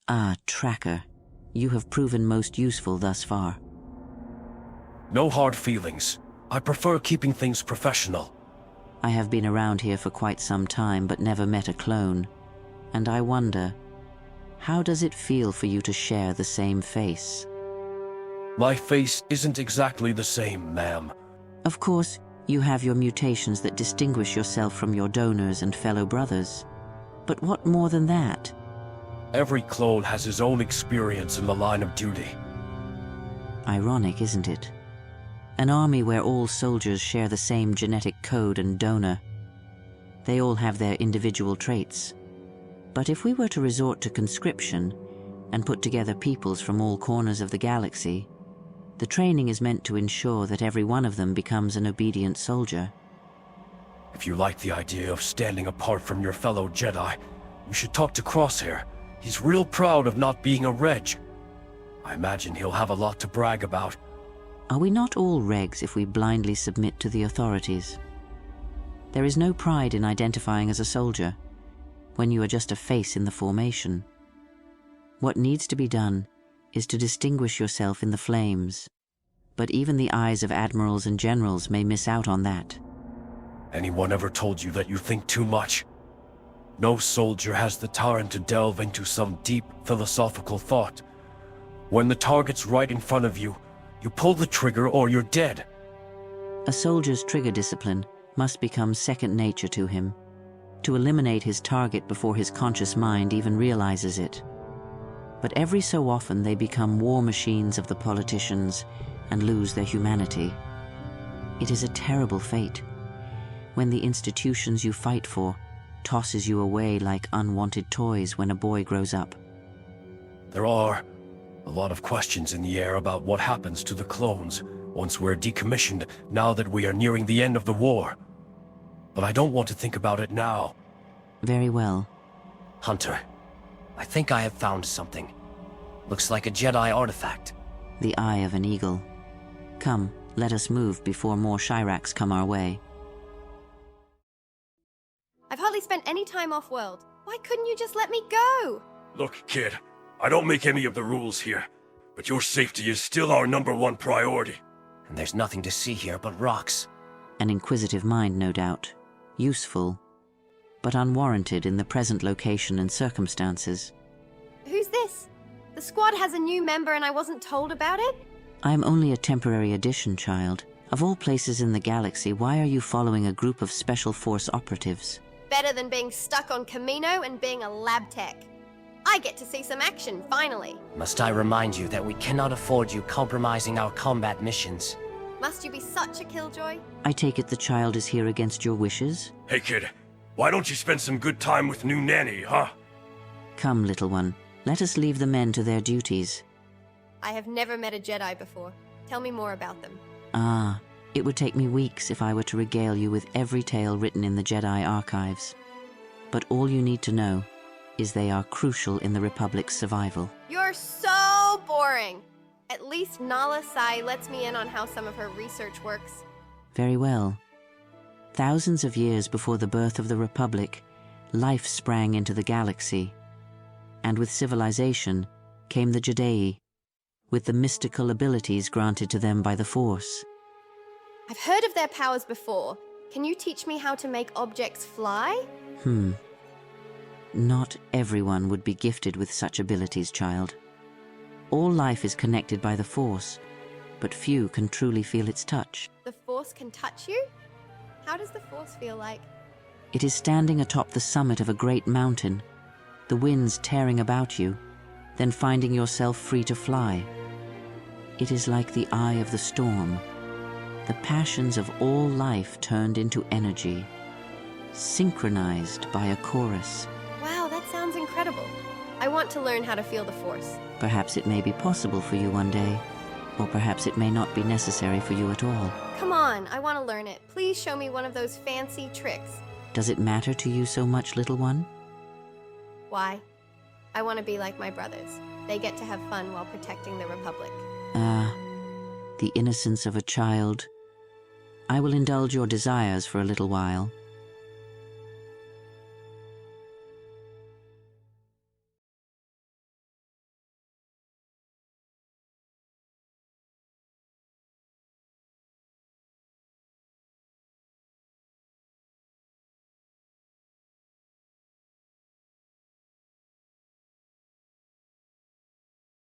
Ah, Tracker. You have proven most useful thus far. No hard feelings. I prefer keeping things professional. I have been around here for quite some time but never met a clone. And I wonder, how does it feel for you to share the same face? My face isn't exactly the same, ma'am. Of course, you have your mutations that distinguish yourself from your donors and fellow brothers. But what more than that? Every clone has his own experience in the line of duty. Ironic, isn't it? An army where all soldiers share the same genetic code and donor. They all have their individual traits. But if we were to resort to conscription and put together peoples from all corners of the galaxy, the training is meant to ensure that every one of them becomes an obedient soldier. If you like the idea of standing apart from your fellow Jedi, you should talk to Crosshair. He's real proud of not being a reg. I imagine he'll have a lot to brag about. Are we not all regs if we blindly submit to the authorities? There is no pride in identifying as a soldier when you are just a face in the formation. What needs to be done is to distinguish yourself in the flames. But even the eyes of admirals and generals may miss out on that. Anyone ever told you that you think too much? No soldier has the talent to delve into some deep philosophical thought. When the target's right in front of you, you pull the trigger or you're dead. A soldier's trigger discipline must become second nature to him, to eliminate his target before his conscious mind even realizes it. But every so often they become war machines of the politicians and lose their humanity. It is a terrible fate, when the institutions you fight for tosses you away like unwanted toys when a boy grows up. There are a lot of questions in the air about what happens to the clones once we're decommissioned, now that we are nearing the end of the war. But I don't want to think about it now. Very well. Hunter, I think I have found something. Looks like a Jedi artifact. The eye of an eagle. Come, let us move before more Shyraks come our way. I've hardly spent any time off-world. Why couldn't you just let me go? Look, kid, I don't make any of the rules here, but your safety is still our #1 priority. And there's nothing to see here but rocks. An inquisitive mind, no doubt. Useful, but unwarranted in the present location and circumstances. Who's this? The squad has a new member and I wasn't told about it? I am only a temporary addition, child. Of all places in the galaxy, why are you following a group of Special Force operatives? Better than being stuck on Camino and being a lab tech. I get to see some action, finally. Must I remind you that we cannot afford you compromising our combat missions? Must you be such a killjoy? I take it the child is here against your wishes? Hey, kid, why don't you spend some good time with new Nanny, huh? Come, little one. Let us leave the men to their duties. I have never met a Jedi before. Tell me more about them. Ah, it would take me weeks if I were to regale you with every tale written in the Jedi archives. But all you need to know is they are crucial in the Republic's survival. You're so boring! At least Nala Sai lets me in on how some of her research works. Very well. Thousands of years before the birth of the Republic, life sprang into the galaxy. And with civilization came the Jedi, with the mystical abilities granted to them by the Force. I've heard of their powers before. Can you teach me how to make objects fly? Not everyone would be gifted with such abilities, child. All life is connected by the Force, but few can truly feel its touch. The Force can touch you? How does the Force feel like? It is standing atop the summit of a great mountain, the winds tearing about you, then finding yourself free to fly. It is like the eye of the storm, the passions of all life turned into energy, synchronized by a chorus. Wow, that sounds incredible. I want to learn how to feel the Force. Perhaps it may be possible for you one day, or perhaps it may not be necessary for you at all. Come on, I want to learn it. Please show me one of those fancy tricks. Does it matter to you so much, little one? Why? I want to be like my brothers. They get to have fun while protecting the Republic. Ah, the innocence of a child. I will indulge your desires for a little while,